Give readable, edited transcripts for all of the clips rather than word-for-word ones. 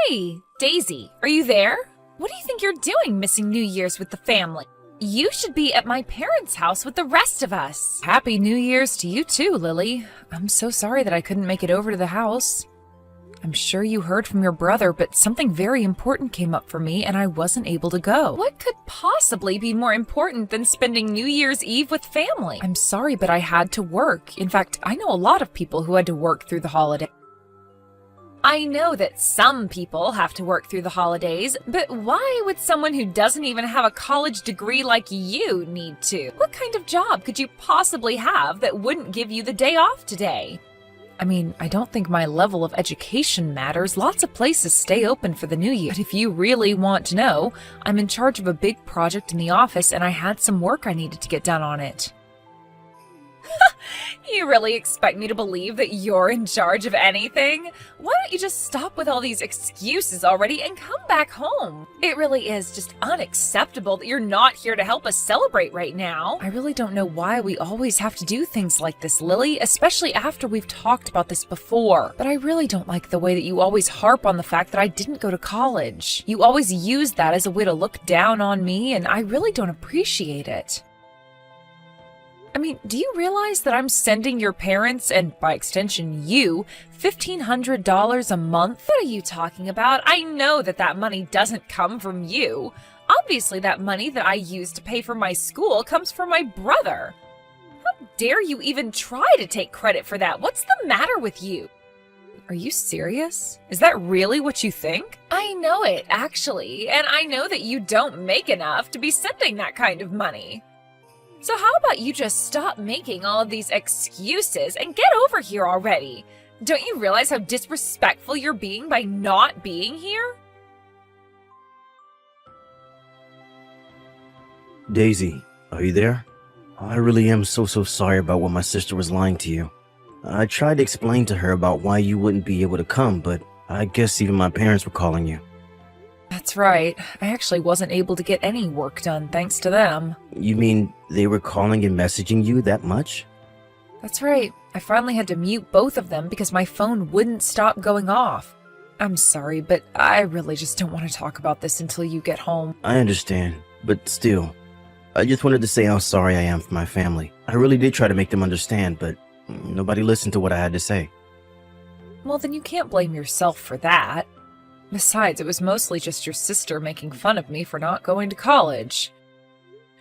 Hey, Daisy, are you there? What do you think you're doing missing New Year's with the family? You should be at my parents' house with the rest of us. Happy New Year's to you too, Lily. I'm so sorry that I couldn't make it over to the house. I'm sure you heard from your brother, but something very important came up for me and I wasn't able to go. What could possibly be more important than spending New Year's Eve with family? I'm sorry, but I had to work. In fact, I know a lot of people who had to work through the holiday. I know that some people have to work through the holidays, but why would someone who doesn't even have a college degree like you need to? What kind of job could you possibly have that wouldn't give you the day off today? I mean, I don't think my level of education matters. Lots of places stay open for the new year. But if you really want to know, I'm in charge of a big project in the office and I had some work I needed to get done on it. You really expect me to believe that you're in charge of anything? Why don't you just stop with all these excuses already and come back home? It really is just unacceptable that you're not here to help us celebrate right now. I really don't know why we always have to do things like this, Lily, especially after we've talked about this before. But I really don't like the way that you always harp on the fact that I didn't go to college. You always use that as a way to look down on me, and I really don't appreciate it. I mean, do you realize that I'm sending your parents, and by extension you, $1,500 a month? What are you talking about? I know that that money doesn't come from you. Obviously, that money that I use to pay for my school comes from my brother. How dare you even try to take credit for that? What's the matter with you? Are you serious? Is that really what you think? I know it, actually, and I know that you don't make enough to be sending that kind of money. So how about you just stop making all of these excuses and get over here already? Don't you realize how disrespectful you're being by not being here? Daisy, are you there? I really am so sorry about what my sister was lying to you. I tried to explain to her about why you wouldn't be able to come, but I guess even my parents were calling you. That's right. I actually wasn't able to get any work done thanks to them. You mean they were calling and messaging you that much? That's right. I finally had to mute both of them because my phone wouldn't stop going off. I'm sorry, but I really just don't want to talk about this until you get home. I understand, but still, I just wanted to say how sorry I am for my family. I really did try to make them understand, but nobody listened to what I had to say. Well, then you can't blame yourself for that. Besides, it was mostly just your sister making fun of me for not going to college.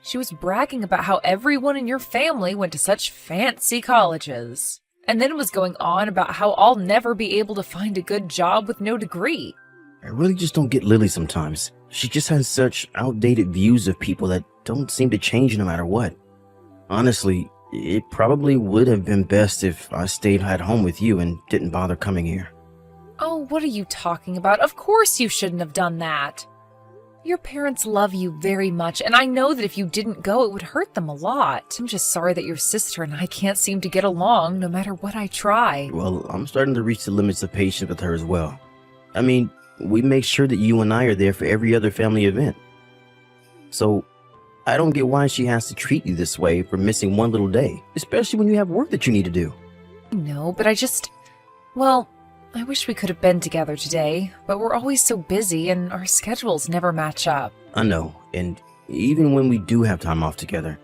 She was bragging about how everyone in your family went to such fancy colleges, and then was going on about how I'll never be able to find a good job with no degree. I really just don't get Lily sometimes. She just has such outdated views of people that don't seem to change no matter what. Honestly, it probably would have been best if I stayed at home with you and didn't bother coming here. Oh, what are you talking about? Of course you shouldn't have done that. Your parents love you very much, and I know that if you didn't go, it would hurt them a lot. I'm just sorry that your sister and I can't seem to get along no matter what I try. Well, I'm starting to reach the limits of patience with her as well. I mean, we make sure that you and I are there for every other family event. So, I don't get why she has to treat you this way for missing one little day, especially when you have work that you need to do. No, but well, I wish we could have been together today, but we're always so busy and our schedules never match up. I know, and even when we do have time off together,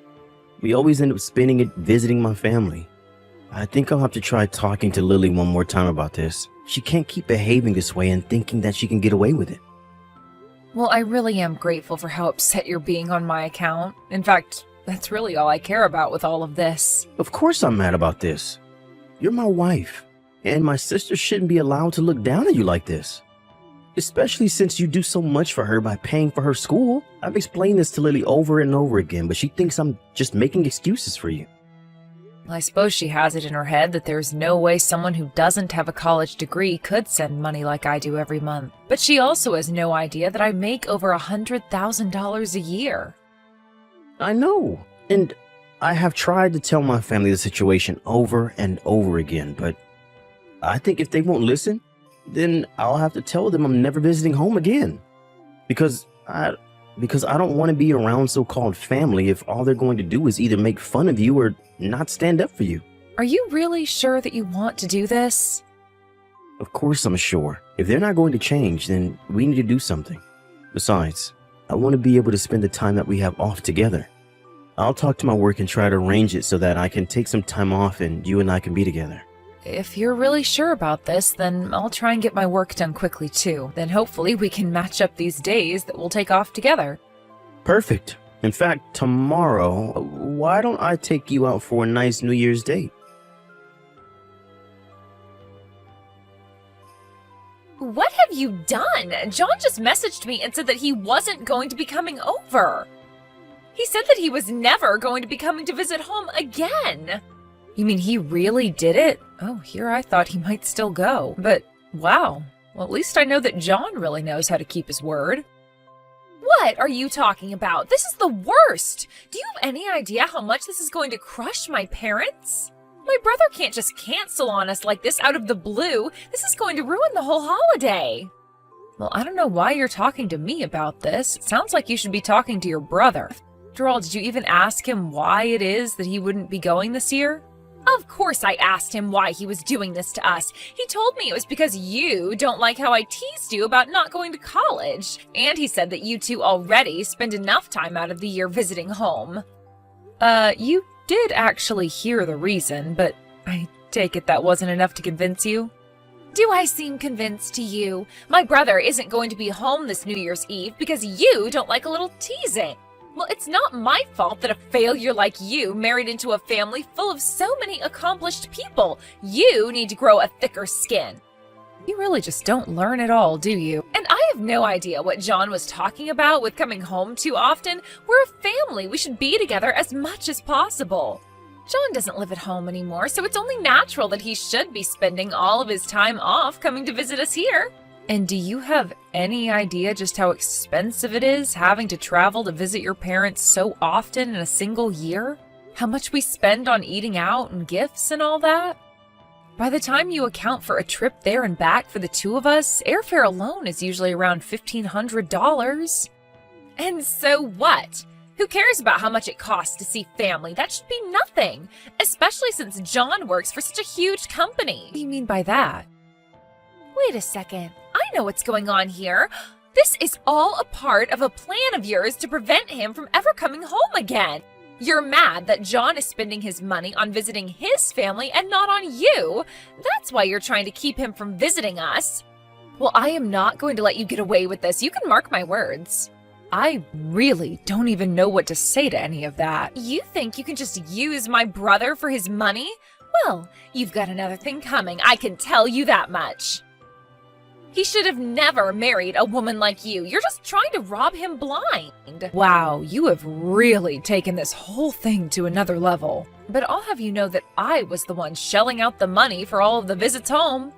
we always end up spending it visiting my family. I think I'll have to try talking to Lily one more time about this. She can't keep behaving this way and thinking that she can get away with it. Well, I really am grateful for how upset you're being on my account. In fact, that's really all I care about with all of this. Of course I'm mad about this. You're my wife. And my sister shouldn't be allowed to look down on you like this. Especially since you do so much for her by paying for her school. I've explained this to Lily over and over again, but she thinks I'm just making excuses for you. I suppose she has it in her head that there's no way someone who doesn't have a college degree could send money like I do every month. But she also has no idea that I make over $100,000 a year. I know. And I have tried to tell my family the situation over and over again, but I think if they won't listen, then I'll have to tell them I'm never visiting home again. Because I don't want to be around so-called family if all they're going to do is either make fun of you or not stand up for you. Are you really sure that you want to do this? Of course I'm sure. If they're not going to change, then we need to do something. Besides, I want to be able to spend the time that we have off together. I'll talk to my work and try to arrange it so that I can take some time off and you and I can be together. If you're really sure about this, then I'll try and get my work done quickly too. Then hopefully we can match up these days that we'll take off together. Perfect. In fact, tomorrow, why don't I take you out for a nice New Year's date? What have you done? John just messaged me and said that he wasn't going to be coming over. He said that he was never going to be coming to visit home again. You mean he really did it? Oh, here I thought he might still go. But, wow. Well, at least I know that John really knows how to keep his word. What are you talking about? This is the worst! Do you have any idea how much this is going to crush my parents? My brother can't just cancel on us like this out of the blue. This is going to ruin the whole holiday. Well, I don't know why you're talking to me about this. It sounds like you should be talking to your brother. After all, did you even ask him why it is that he wouldn't be going this year? Of course I asked him why he was doing this to us. He told me it was because you don't like how I teased you about not going to college. And he said that you two already spend enough time out of the year visiting home. You did actually hear the reason, but I take it that wasn't enough to convince you? Do I seem convinced to you? My brother isn't going to be home this New Year's Eve because you don't like a little teasing. Well, it's not my fault that a failure like you married into a family full of so many accomplished people. You need to grow a thicker skin. You really just don't learn at all, do you? And I have no idea what John was talking about with coming home too often. We're a family. We should be together as much as possible. John doesn't live at home anymore, so it's only natural that he should be spending all of his time off coming to visit us here. And do you have any idea just how expensive it is having to travel to visit your parents so often in a single year? How much we spend on eating out and gifts and all that? By the time you account for a trip there and back for the two of us, airfare alone is usually around $1,500. And so what? Who cares about how much it costs to see family? That should be nothing, especially since John works for such a huge company. What do you mean by that? Wait a second. I know what's going on here. This is all a part of a plan of yours to prevent him from ever coming home again. You're mad that John is spending his money on visiting his family and not on you. That's why you're trying to keep him from visiting us. Well, I am not going to let you get away with this. You can mark my words. I really don't even know what to say to any of that. You think you can just use my brother for his money? Well, you've got another thing coming. I can tell you that much. He should have never married a woman like you. You're just trying to rob him blind. Wow, you have really taken this whole thing to another level. But I'll have you know that I was the one shelling out the money for all of the visits home.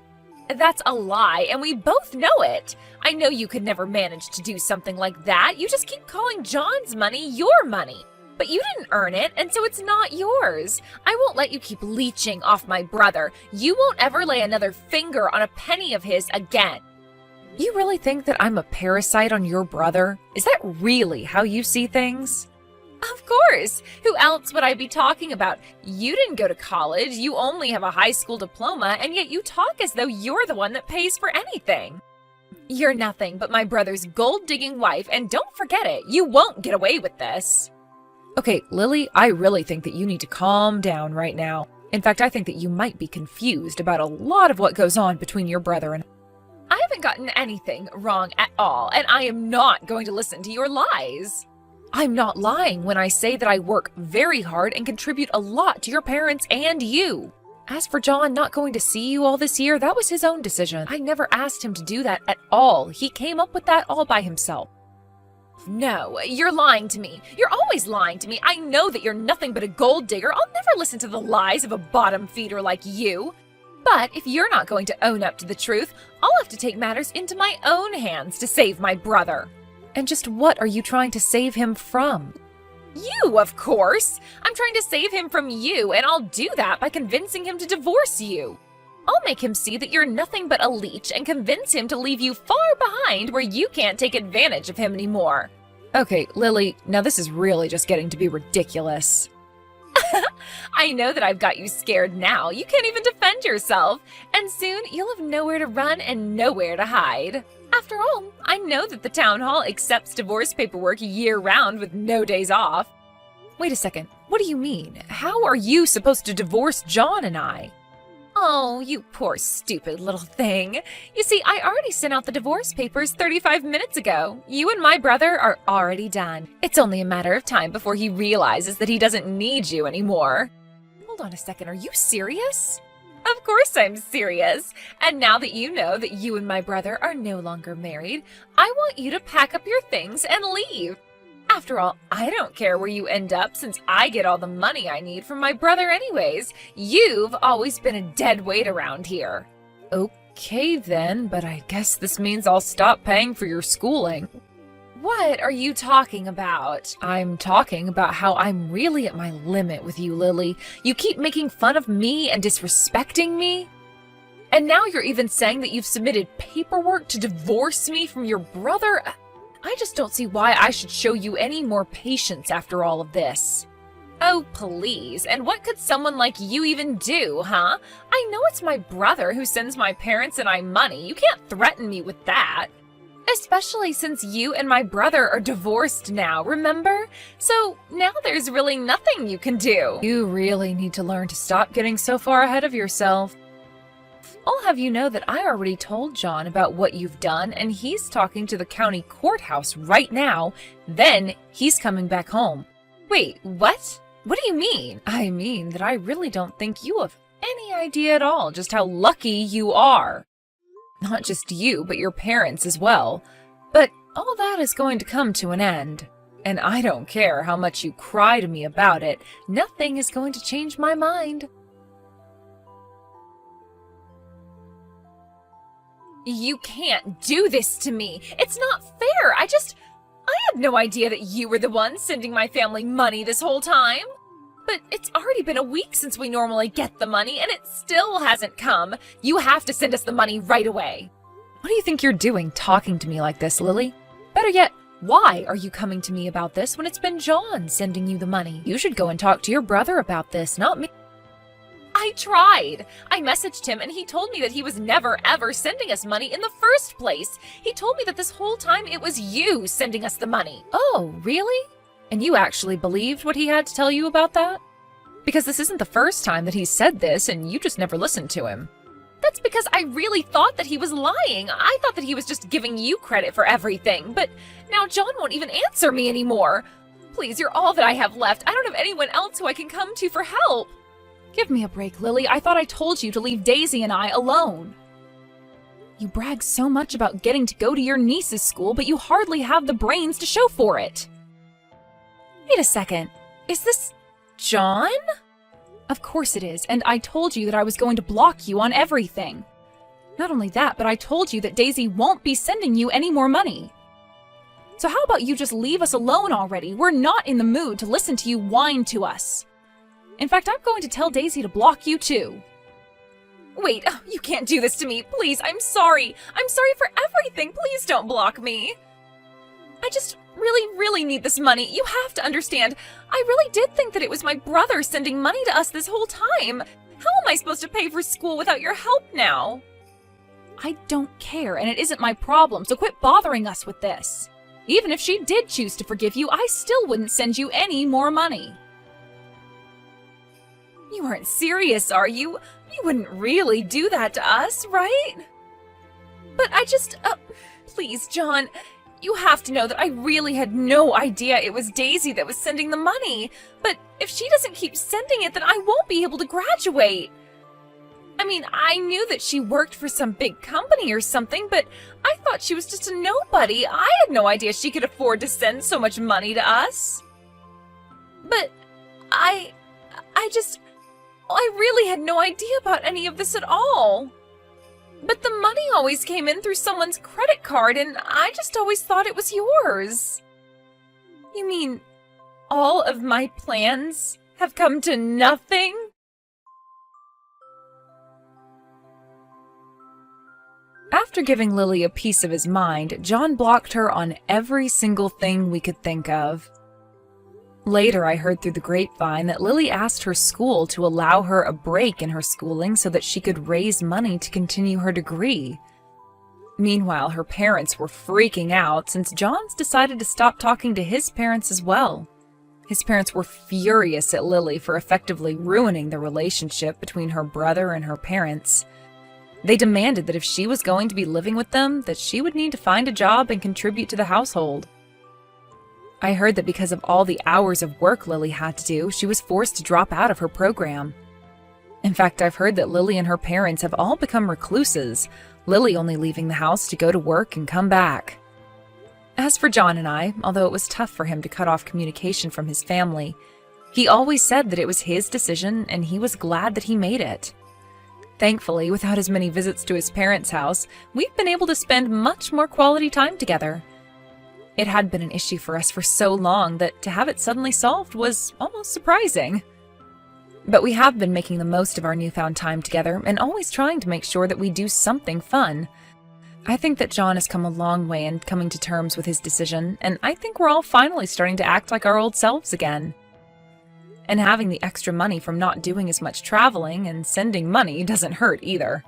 That's a lie, and we both know it. I know you could never manage to do something like that. You just keep calling John's money your money. But you didn't earn it, and so it's not yours. I won't let you keep leeching off my brother. You won't ever lay another finger on a penny of his again. You really think that I'm a parasite on your brother? Is that really how you see things? Of course. Who else would I be talking about? You didn't go to college. You only have a high school diploma, and yet you talk as though you're the one that pays for anything. You're nothing but my brother's gold-digging wife, and don't forget it. You won't get away with this. Okay, Lily, I really think that you need to calm down right now. In fact, I think that you might be confused about a lot of what goes on between your brother and I haven't gotten anything wrong at all, and I am not going to listen to your lies. I'm not lying when I say that I work very hard and contribute a lot to your parents and you. As for John not going to see you all this year, that was his own decision. I never asked him to do that at all. He came up with that all by himself. No, you're lying to me. You're always lying to me. I know that you're nothing but a gold digger. I'll never listen to the lies of a bottom feeder like you. But if you're not going to own up to the truth, I'll have to take matters into my own hands to save my brother. And just what are you trying to save him from? You, of course! I'm trying to save him from you, and I'll do that by convincing him to divorce you. I'll make him see that you're nothing but a leech and convince him to leave you far behind where you can't take advantage of him anymore. Okay, Lily, now this is really just getting to be ridiculous. I know that I've got you scared now. You can't even defend yourself. And soon you'll have nowhere to run and nowhere to hide. After all, I know that the town hall accepts divorce paperwork year-round with no days off. Wait a second. What do you mean? How are you supposed to divorce John and I? Oh, you poor stupid little thing. You see, I already sent out the divorce papers 35 minutes ago. You and my brother are already done. It's only a matter of time before he realizes that he doesn't need you anymore. Hold on a second, are you serious? Of course I'm serious. And now that you know that you and my brother are no longer married, I want you to pack up your things and leave. After all, I don't care where you end up since I get all the money I need from my brother anyways. You've always been a dead weight around here. Okay then, but I guess this means I'll stop paying for your schooling. What are you talking about? I'm talking about how I'm really at my limit with you, Lily. You keep making fun of me and disrespecting me. And now you're even saying that you've submitted paperwork to divorce me from your brother? I just don't see why I should show you any more patience after all of this. Oh, please. And what could someone like you even do, huh? I know it's my brother who sends my parents and I money. You can't threaten me with that. Especially since you and my brother are divorced now, remember? So now there's really nothing you can do. You really need to learn to stop getting so far ahead of yourself. I'll have you know that I already told John about what you've done, and he's talking to the county courthouse right now. Then he's coming back home. Wait, what? What do you mean? I mean that I really don't think you have any idea at all just how lucky you are. Not just you, but your parents as well. But all that is going to come to an end. And I don't care how much you cry to me about it. Nothing is going to change my mind. You can't do this to me. It's not fair. I had no idea that you were the one sending my family money this whole time. But it's already been a week since we normally get the money, and it still hasn't come. You have to send us the money right away. What do you think you're doing talking to me like this, Lily? Better yet, why are you coming to me about this when it's been John sending you the money? You should go and talk to your brother about this, not me. I tried. I messaged him and he told me that he was never ever sending us money in the first place. He told me that this whole time it was you sending us the money. Oh, really? And you actually believed what he had to tell you about that? Because this isn't the first time that he's said this and you just never listened to him. That's because I really thought that he was lying. I thought that he was just giving you credit for everything. But now John won't even answer me anymore. Please, you're all that I have left. I don't have anyone else who I can come to for help. Give me a break, Lily. I thought I told you to leave Daisy and I alone. You brag so much about getting to go to your niece's school, but you hardly have the brains to show for it. Wait a second. Is this John? Of course it is, and I told you that I was going to block you on everything. Not only that, but I told you that Daisy won't be sending you any more money. So how about you just leave us alone already? We're not in the mood to listen to you whine to us. In fact, I'm going to tell Daisy to block you too. Wait, you can't do this to me. Please, I'm sorry. I'm sorry for everything. Please don't block me. I just really need this money. You have to understand. I really did think that it was my brother sending money to us this whole time. How am I supposed to pay for school without your help now? I don't care, and it isn't my problem, so quit bothering us with this. Even if she did choose to forgive you, I still wouldn't send you any more money. You aren't serious, are you? You wouldn't really do that to us, right? But I just, please, John, you have to know that I really had no idea it was Daisy that was sending the money. But if she doesn't keep sending it, then I won't be able to graduate. I mean, I knew that she worked for some big company or something, but I thought she was just a nobody. I had no idea she could afford to send so much money to us. But I really had no idea about any of this at all. But the money always came in through someone's credit card, and I just always thought it was yours. You mean all of my plans have come to nothing? After giving Lily a piece of his mind, John blocked her on every single thing we could think of. Later, I heard through the grapevine that Lily asked her school to allow her a break in her schooling so that she could raise money to continue her degree. Meanwhile, her parents were freaking out since John's decided to stop talking to his parents as well. His parents were furious at Lily for effectively ruining the relationship between her brother and her parents. They demanded that if she was going to be living with them, that she would need to find a job and contribute to the household. I heard that because of all the hours of work Lily had to do, she was forced to drop out of her program. In fact, I've heard that Lily and her parents have all become recluses, Lily only leaving the house to go to work and come back. As for John and I, although it was tough for him to cut off communication from his family, he always said that it was his decision and he was glad that he made it. Thankfully, without as many visits to his parents' house, we've been able to spend much more quality time together. It had been an issue for us for so long that to have it suddenly solved was almost surprising. But we have been making the most of our newfound time together and always trying to make sure that we do something fun. I think that John has come a long way in coming to terms with his decision, and I think we're all finally starting to act like our old selves again. And having the extra money from not doing as much traveling and sending money doesn't hurt either.